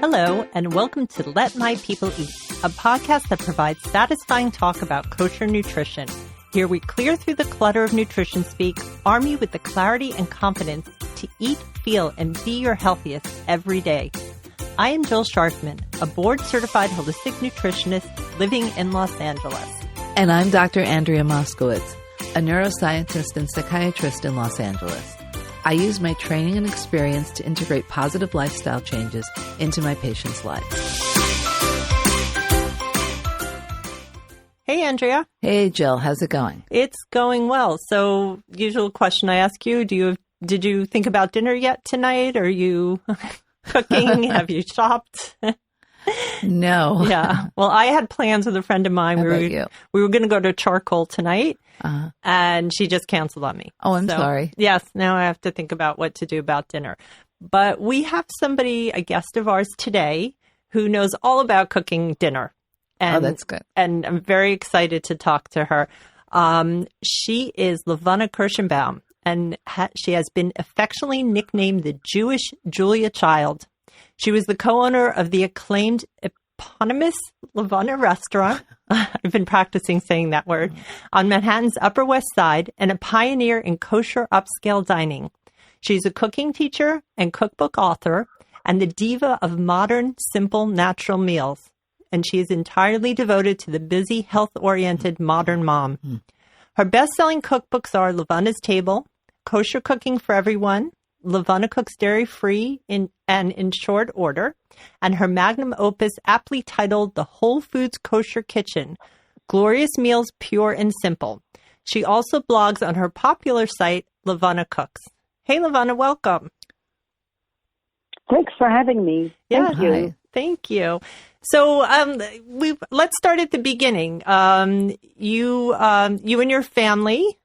Hello, and welcome to Let My People Eat, a podcast that provides satisfying talk about kosher nutrition. Here we clear through the clutter of nutrition speak, arm you with the clarity and confidence to eat, feel, and be your healthiest every day. I am Jill Scharfman, a board-certified holistic nutritionist living in Los Angeles. And I'm Dr. Andrea Moskowitz, a neuroscientist and psychiatrist in Los Angeles. I use my training and experience to integrate positive lifestyle changes into my patients' lives. Hey, Andrea. Hey, Jill. How's it going? It's going well. So, usual question I ask you, did you think about dinner yet tonight? Are you cooking? Have you shopped? No. Yeah. Well, I had plans with a friend of mine. How about you? We were going to go to charcoal tonight, and she just canceled on me. Oh, I'm sorry. Yes. Now I have to think about what to do about dinner. But we have somebody, a guest of ours today, who knows all about cooking dinner. And, that's good. And I'm very excited to talk to her. She is Levana Cooks, and she has been affectionately nicknamed the Jewish Julia Child. She was the co-owner of the acclaimed eponymous Levana restaurant. I've been practicing saying that word on Manhattan's Upper West Side and a pioneer in kosher upscale dining. She's a cooking teacher and cookbook author and the diva of modern, simple, natural meals. And she is entirely devoted to the busy, health-oriented modern mom. Her best-selling cookbooks are Levana's Table, Kosher Cooking for Everyone, Levana Cooks Dairy-Free in Short Order, and her magnum opus aptly titled The Whole Foods Kosher Kitchen, Glorious Meals Pure and Simple. She also blogs on her popular site, Levana Cooks. Hey, Levana, welcome. Thanks for having me. Thank you. Hi. Thank you. So let's start at the beginning. You and your family,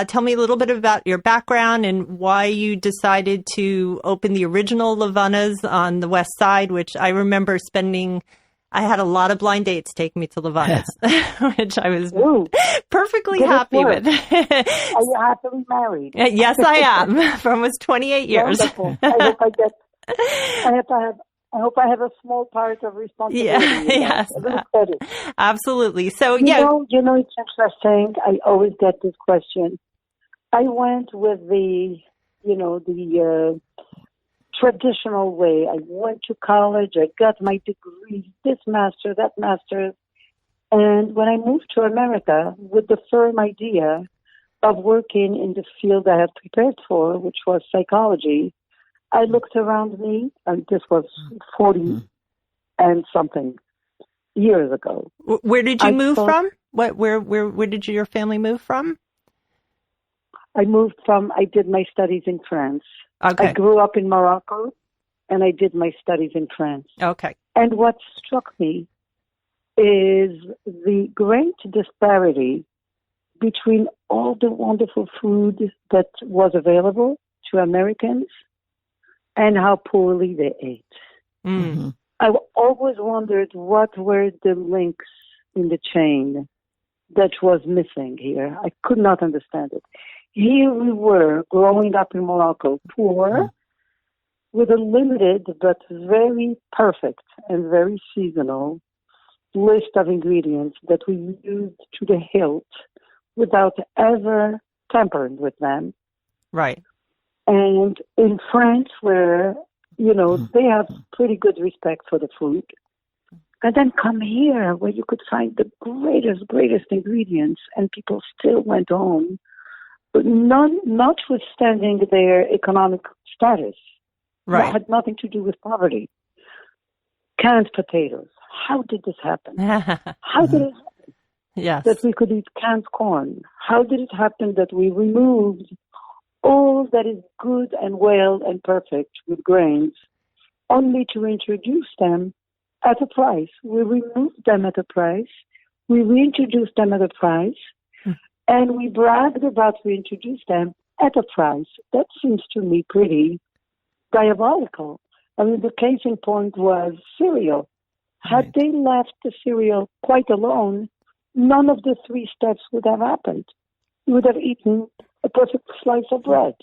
tell me a little bit about your background and why you decided to open the original Levanas on the West Side, which I remember I had a lot of blind dates take me to Levanas, which I was perfectly happy with. Are you happily married? Yes, I am. For almost 28 years. Wonderful. I hope I have a small part of responsibility. Yes, absolutely. So, you know, it's interesting. I always get this question. I went with the traditional way. I went to college. I got my degree, this master, that master. And when I moved to America with the firm idea of working in the field I had prepared for, which was psychology, I looked around me, and this was 40 and something years ago. Where did you move from? Where did your family move from? I did my studies in France. Okay. I grew up in Morocco, and I did my studies in France. Okay. And what struck me is the great disparity between all the wonderful food that was available to Americans and how poorly they ate. Mm-hmm. I always wondered what were the links in the chain that was missing here. I could not understand it. Here we were growing up in Morocco, poor, with a limited but very perfect and very seasonal list of ingredients that we used to the hilt without ever tampering with them. Right. And in France, where, they have pretty good respect for the food. And then come here, where you could find the greatest ingredients, and people still went home, but notwithstanding their economic status. Right. It had nothing to do with poverty. Canned potatoes. How did this happen? How did it happen that we could eat canned corn? How did it happen that we removed all that is good and well and perfect with grains, only to introduce them at a price? We removed them at a price, we reintroduced them at a price, and we bragged about reintroduced them at a price. That seems to me pretty diabolical. I mean, the case in point was cereal. Had they left the cereal quite alone, none of the three steps would have happened. You would have eaten a perfect slice of bread.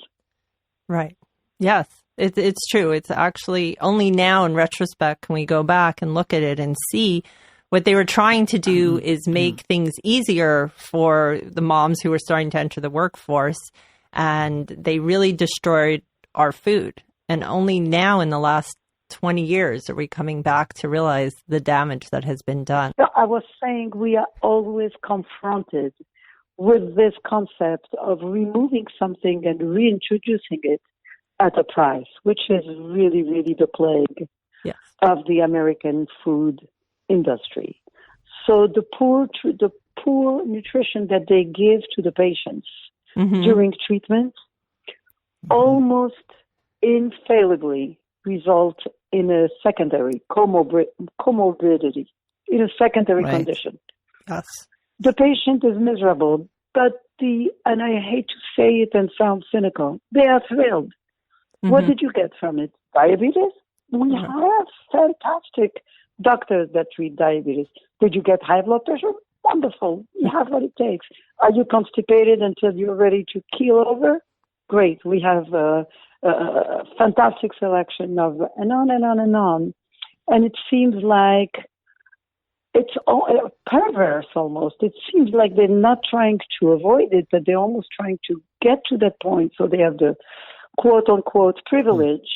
Right. Yes, it's true. It's actually only now in retrospect can we go back and look at it and see what they were trying to do is make things easier for the moms who were starting to enter the workforce, and they really destroyed our food. And only now in the last 20 years are we coming back to realize the damage that has been done. I was saying we are always confronted with this concept of removing something and reintroducing it at a price, which is really, really the plague of the American food industry. So the poor nutrition that they give to the patients during treatment almost infallibly result in a secondary comorbidity, in a secondary condition. Yes. The patient is miserable, but and I hate to say it and sound cynical, they are thrilled. What did you get from it? Diabetes? We have fantastic doctors that treat diabetes. Did you get high blood pressure? Wonderful. You have what it takes. Are you constipated until you're ready to keel over? Great. We have a fantastic selection of, and on and on and on. And it seems like it's perverse almost. It seems like they're not trying to avoid it, but they're almost trying to get to that point so they have the quote-unquote privilege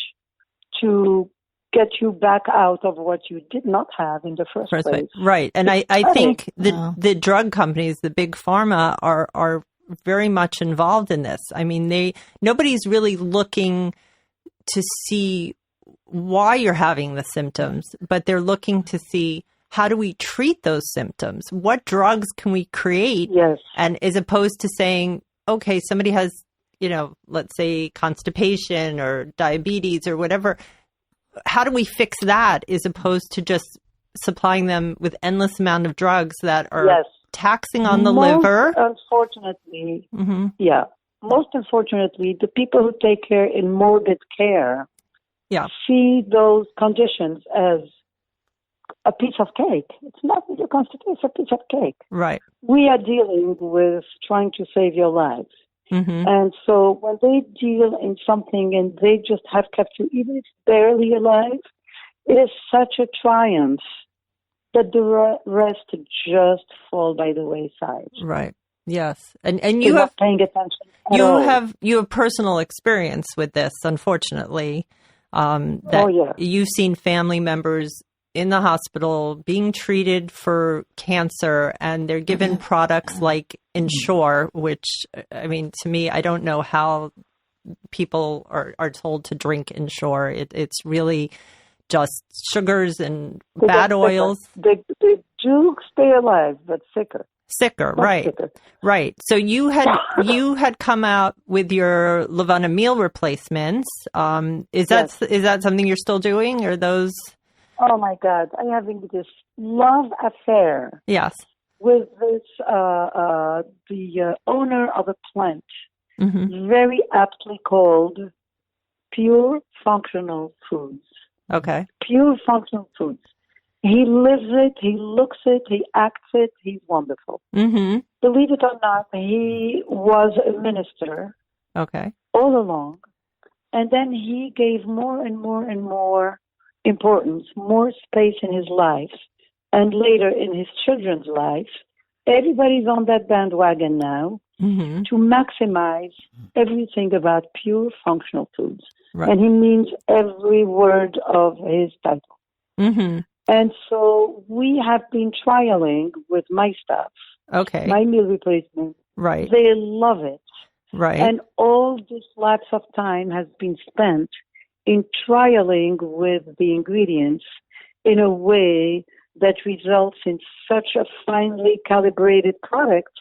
to get you back out of what you did not have in the first place. Right. And I think the drug companies, the big pharma, are very much involved in this. I mean, nobody's really looking to see why you're having the symptoms, but they're looking to see how do we treat those symptoms? What drugs can we create? Yes. And as opposed to saying, okay, somebody has, let's say constipation or diabetes or whatever. How do we fix that as opposed to just supplying them with endless amount of drugs that are taxing on the liver? Unfortunately, most unfortunately, the people who take care in morbid care see those conditions as a piece of cake. It's not your constipation, it's a piece of cake. Right. We are dealing with trying to save your lives. And so when they deal in something and they just have kept you, even if it's barely alive, it is such a triumph that the rest just fall by the wayside. Right. Yes. And you have paying attention. You have personal experience with this, unfortunately. You've seen family members in the hospital being treated for cancer, and they're given products like Ensure, which, I mean, to me, I don't know how people are told to drink Ensure. It's really just sugars and bad oils. They do stay alive, but sicker. Right. So you had come out with your Levana meal replacements. Is that something you're still doing? Or those? Oh my God! I'm having this love affair. Yes. With this the owner of a plant, very aptly called Pure Functional Foods. Okay. Pure Functional Foods. He lives it, he looks it, he acts it, he's wonderful. Believe it or not, he was a minister all along. And then he gave more and more and more importance, more space in his life, and later in his children's life. Everybody's on that bandwagon now to maximize everything about pure functional foods. Right. And he means every word of his title. And so we have been trialing with my staff, my meal replacement. Right. They love it. Right. And all this lapse of time has been spent in trialing with the ingredients in a way that results in such a finely calibrated product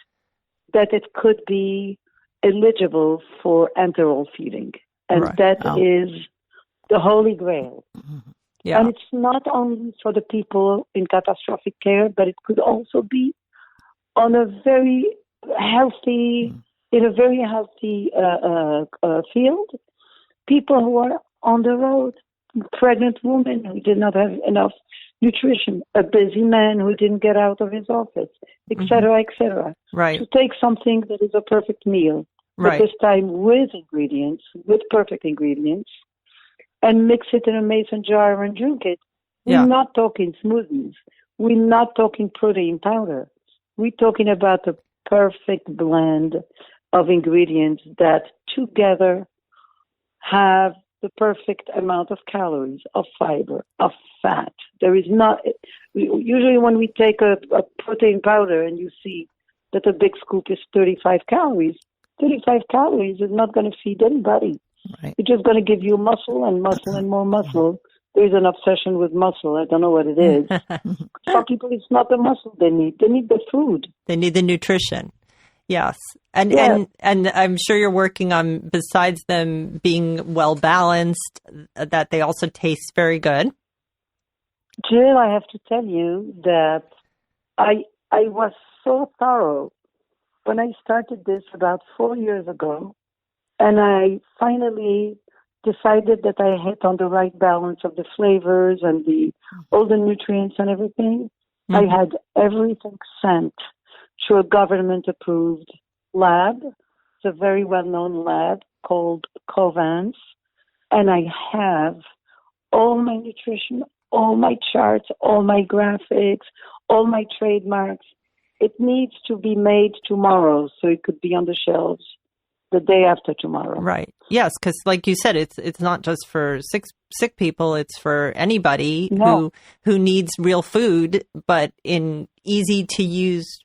that it could be eligible for enteral feeding. And that is the holy grail. Yeah. And it's not only for the people in catastrophic care, but it could also be on a very healthy, field. People who are on the road, pregnant women who did not have enough nutrition, a busy man who didn't get out of his office, et cetera, et cetera. Right. To take something that is a perfect meal. but this time with ingredients, with perfect ingredients, and mix it in a mason jar and drink it. We're not talking smoothies. We're not talking protein powder. We're talking about the perfect blend of ingredients that together have the perfect amount of calories, of fiber, of fat. There is not, usually when we take a protein powder and you see that a big scoop is 35 calories, 35 calories is not going to feed anybody. Right. It's just going to give you muscle and muscle and more muscle. There's an obsession with muscle. I don't know what it is. Some people, it's not the muscle they need. They need the food. They need the nutrition. Yes. And I'm sure you're working on, besides them being well balanced, that they also taste very good. Jill, I have to tell you that I was so thorough when I started this about 4 years ago, and I finally decided that I hit on the right balance of the flavors and all the nutrients and everything. Mm-hmm. I had everything sent to a government-approved lab. It's a very well-known lab called Covance, and I have all my nutrition, all my charts, all my graphics, all my trademarks. It needs to be made tomorrow so it could be on the shelves the day after tomorrow. Right. Yes, because like you said, it's not just for sick people. It's for anybody who needs real food, but in easy to use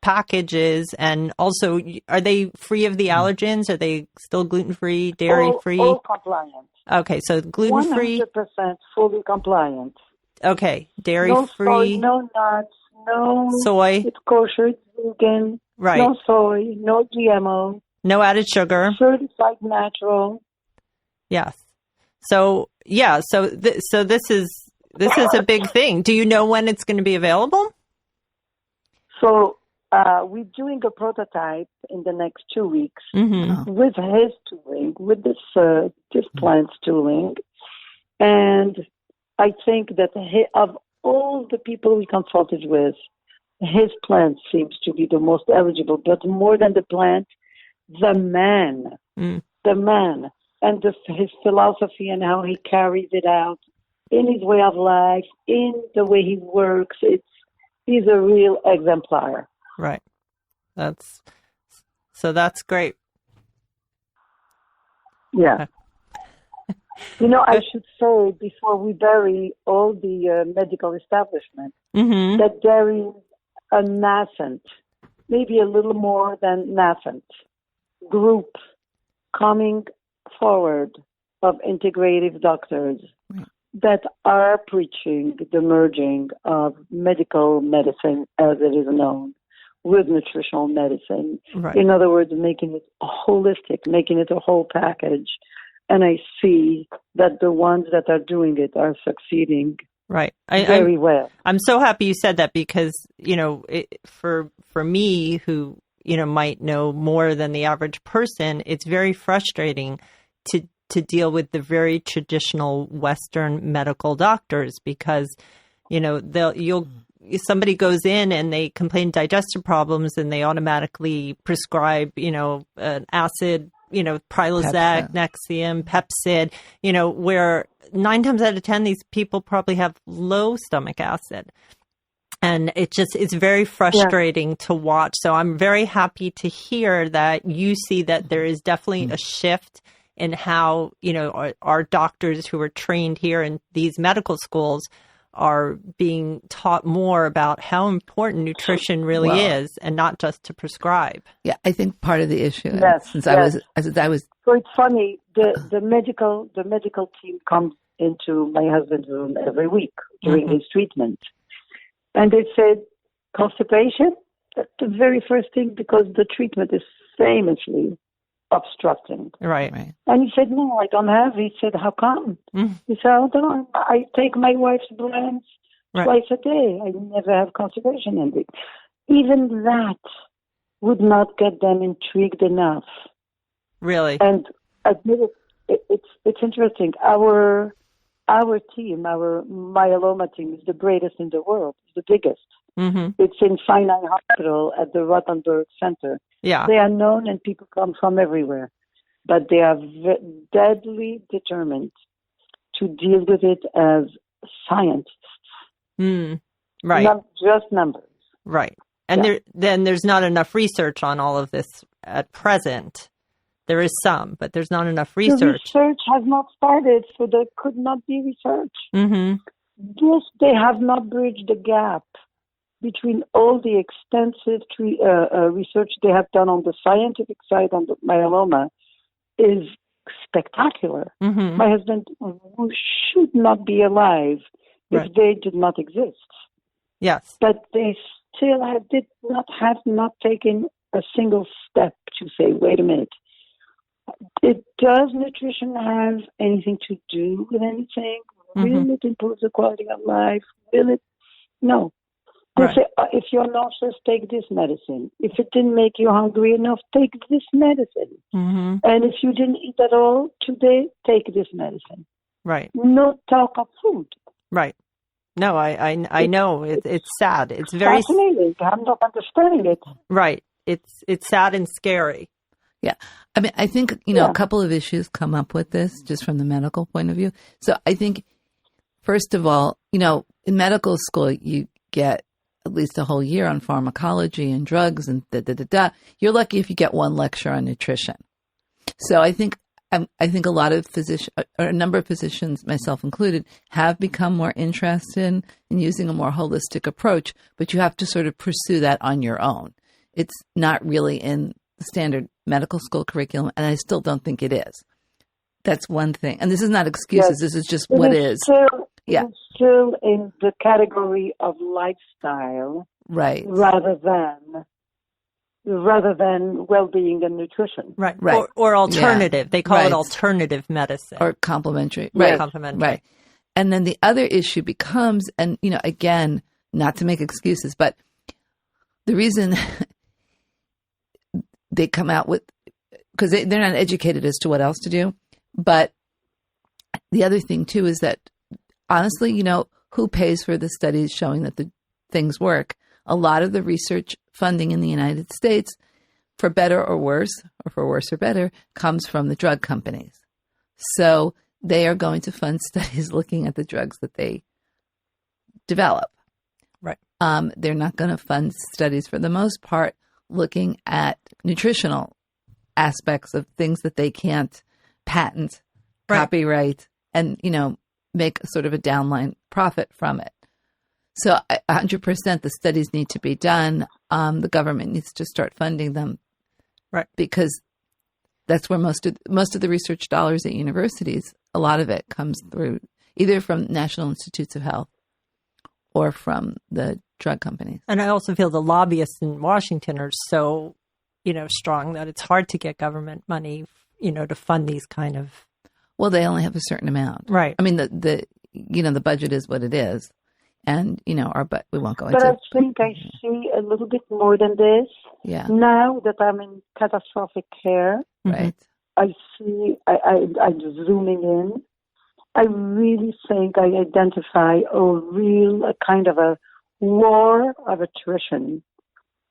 packages. And also, are they free of the allergens? Are they still gluten-free, dairy-free? All compliant. Okay, so gluten-free. 100% fully compliant. Okay, dairy-free. No soy, no nuts, no soy. It's kosher, it's vegan. Right. No soy, no GMO. No added sugar. Certified natural. Yes. So this is a big thing. Do you know when it's going to be available? So we're doing a prototype in the next 2 weeks with his tooling, with this plant's tooling, and I think that of all the people we consulted with, his plant seems to be the most eligible. But more than the plant, the man, and his philosophy and how he carries it out in his way of life, in the way he works. He's a real exemplar. Right. That's great. Yeah. I should say before we bury all the medical establishment that there is a nascent, maybe a little more than nascent, group coming forward of integrative doctors that are preaching the merging of medical medicine, as it is known, with nutritional medicine. Right. In other words, making it holistic, making it a whole package. And I see that the ones that are doing it are succeeding very well. I'm so happy you said that because, for me who, might know more than the average person, it's very frustrating to deal with the very traditional Western medical doctors because, somebody goes in and they complain digestive problems and they automatically prescribe, an acid, Prilosec, Nexium, Pepcid, where 9 times out of 10, these people probably have low stomach acid. And it's very frustrating to watch. So I'm very happy to hear that you see that there is definitely a shift in how, our doctors who are trained here in these medical schools are being taught more about how important nutrition really is and not just to prescribe. Yeah, I think part of the issue, since I was. So it's funny, the medical team comes into my husband's room every week during his treatment. And they said, constipation? That's the very first thing because the treatment is famously obstructing. Right. And he said, no, I don't have. He said, how come? He said, I take my wife's blends twice a day. I never have constipation in it. Even that would not get them intrigued enough. Really? And admit it's interesting. Our team, our myeloma team, is the greatest in the world. It's the biggest. It's in Sinai Hospital at the Rothenberg Center. Yeah. They are known and people come from everywhere. But they are deadly determined to deal with it as scientists. Right. Not just numbers. Right. And there's not enough research on all of this at present. There is some, but there's not enough research. The research has not started, so there could not be research. Yes, they have not bridged the gap between all the extensive research they have done on the scientific side on the myeloma is spectacular. My husband who should not be alive if they did not exist. Yes. But they still have not taken a single step to say, wait a minute, does nutrition have anything to do with anything? Will it improve the quality of life? Will it? No. They say, if you're nauseous, take this medicine. If it didn't make you hungry enough, take this medicine. And if you didn't eat at all today, take this medicine. Right. No talk of food. Right. No, I know. It's sad. It's very fascinating. I'm not understanding it. Right. It's sad and scary. Yeah. I mean, I think, a couple of issues come up with this just from the medical point of view. So I think, first of all, in medical school, you get at least a whole year on pharmacology and drugs and You're lucky if you get one lecture on nutrition. So I think a lot of physicians, or a number of physicians, myself included, have become more interested in using a more holistic approach, but you have to sort of pursue that on your own. It's not really in the standard medical school curriculum, and I still don't think it is. That's one thing. And this is not excuses. This is just what is. It's still in the category of lifestyle, right? Rather than well-being and nutrition, right? Or alternative. They call it alternative medicine or complementary, right? Complementary, right? And then the other issue becomes, and again, not to make excuses, but the reason they come out with, because they're not educated as to what else to do, but the other thing too is that, honestly, who pays for the studies showing that the things work? A lot of the research funding in the United States, for better or worse, or for worse or better, comes from the drug companies. So they are going to fund studies looking at the drugs that they develop. Right. They're not going to fund studies, for the most part, looking at nutritional aspects of things that they can't patent, copyright, and, make sort of a downline profit from it. So 100% the studies need to be done. The government needs to start funding them, right? Because that's where most of the research dollars at universities, a lot of it comes through either from National Institutes of Health or from the drug companies. And I also feel the lobbyists in Washington are so, strong that it's hard to get government money, to fund these kind of. Well, they only have a certain amount, right? I mean, the budget is what it is, and we won't go into. But I think I see a little bit more than this. Yeah. Now that I'm in catastrophic care, right? I see. I'm zooming in. I really think I identify a kind of a war of attrition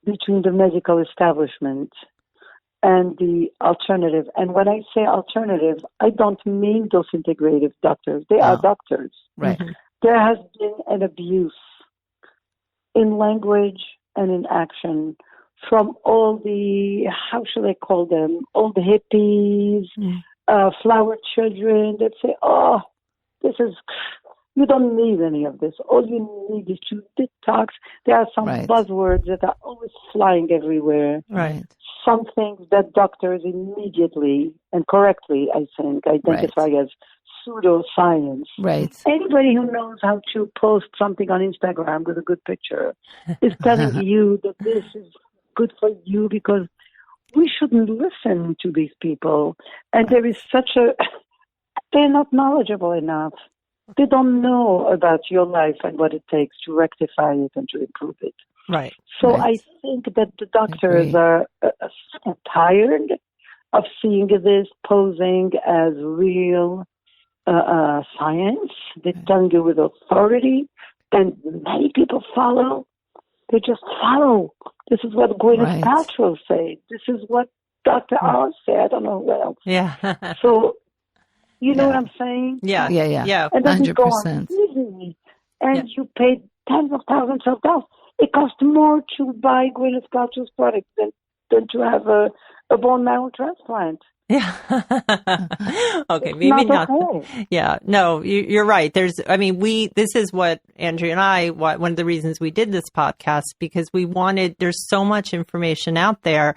between the medical establishment and the alternative. And when I say alternative, I don't mean those integrative doctors. They are doctors. Right. There has been an abuse in language and in action from all the, how should I call them, all the hippies, flower children that say, you don't need any of this. All you need is to detox. There are some buzzwords that are always flying everywhere. Right. Some things that doctors immediately and correctly, I think, identify as pseudoscience. Right. Anybody who knows how to post something on Instagram with a good picture is telling you that this is good for you, because we shouldn't listen to these people. And there is they're not knowledgeable enough. They don't know about your life and what it takes to rectify it and to improve it. Right. So I think that the doctors are tired of seeing this posing as real science. They're telling you with authority, and many people follow. They just follow. This is what Gwyneth Paltrow said. This is what Dr. Oz said. I don't know what else. Yeah. So, you know what I'm saying? Yeah. And then 100%. you go on easily, and you pay tens of thousands of dollars. It costs more to buy Gwyneth Paltrow's product than to have a bone marrow transplant. Yeah. Okay. Maybe not. Okay. Yeah. No, you're right. This is what Andrea and I, one of the reasons we did this podcast, because there's so much information out there,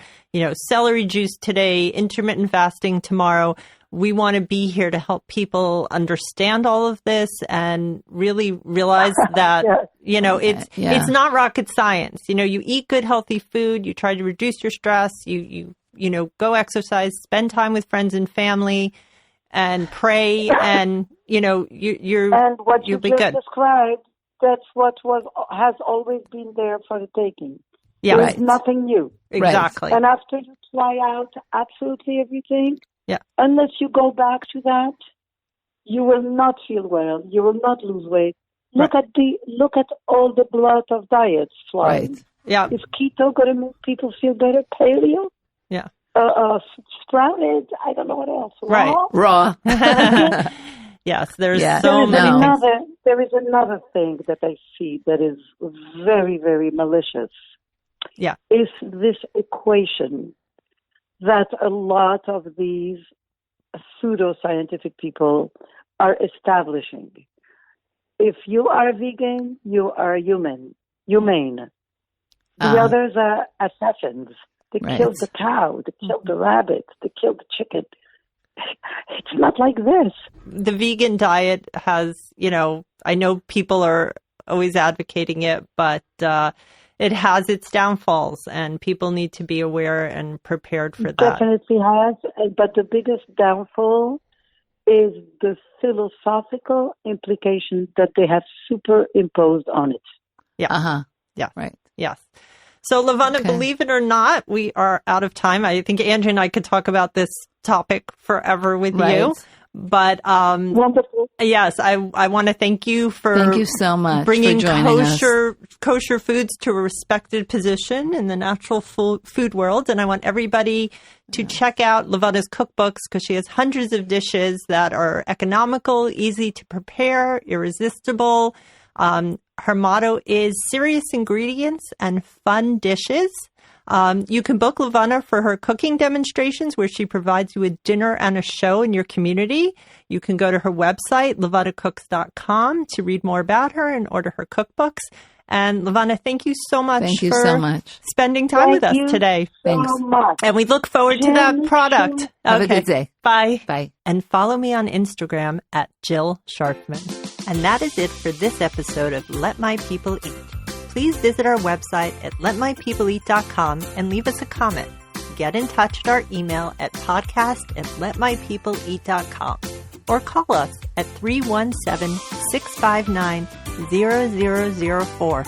celery juice today, intermittent fasting tomorrow. We want to be here to help people understand all of this and really realize that, it's not rocket science. You eat good, healthy food, you try to reduce your stress, you go exercise, spend time with friends and family, and pray, and you'll be good. Described, that's what has always been there for the taking. Yeah, there's nothing new. Exactly. And after you try out absolutely everything, unless you go back to that, you will not feel well. You will not lose weight. Look at all the blood of diets flying. Right. Yeah. Is keto going to make people feel better? Paleo? Yeah. Sprouted? I don't know what else. Raw. Yes, there's There is another thing that I see that is very, very malicious. Yeah. Is this equation that a lot of these pseudo-scientific people are establishing. If you are vegan, you are humane. The others are assassins. They killed the cow, they killed the rabbit, they killed the chicken. It's not like this. The vegan diet has, I know people are always advocating it, but it has its downfalls, and people need to be aware and prepared for that. Definitely has, but the biggest downfall is the philosophical implication that they have superimposed on it. Yeah. Yeah. Right. Yes. So, Levana, believe it or not, we are out of time. I think Andrea and I could talk about this topic forever with you. But wonderful. Yes, I want to thank you so much bringing for joining kosher foods to a respected position in the natural food world. And I want everybody to check out Levana's cookbooks, because she has hundreds of dishes that are economical, easy to prepare, irresistible. Her motto is serious ingredients and fun dishes. You can book Levana for her cooking demonstrations, where she provides you with dinner and a show in your community. You can go to her website, levanacooks.com, to read more about her and order her cookbooks. And Levana, thank you so much for spending time with us today. Thanks so much. And we look forward to that product. Have a good day. Bye. Bye. And follow me on Instagram at Jill Sharfman. And that is it for this episode of Let My People Eat. Please visit our website at letmypeopleeat.com and leave us a comment. Get in touch at our email at podcast@letmypeopleeat.com or call us at 317-659-0004.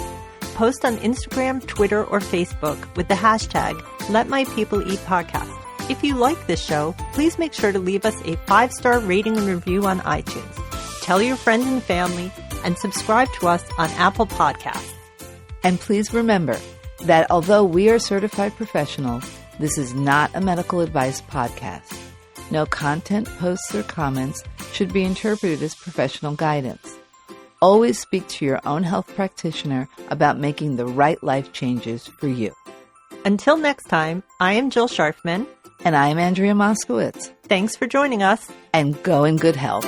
Post on Instagram, Twitter, or Facebook with the hashtag #LetMyPeopleEatPodcast. If you like this show, please make sure to leave us a 5-star rating and review on iTunes. Tell your friends and family, and subscribe to us on Apple Podcasts. And please remember that although we are certified professionals, this is not a medical advice podcast. No content, posts, or comments should be interpreted as professional guidance. Always speak to your own health practitioner about making the right life changes for you. Until next time, I am Jill Sharfman. And I am Andrea Moskowitz. Thanks for joining us. And go in good health.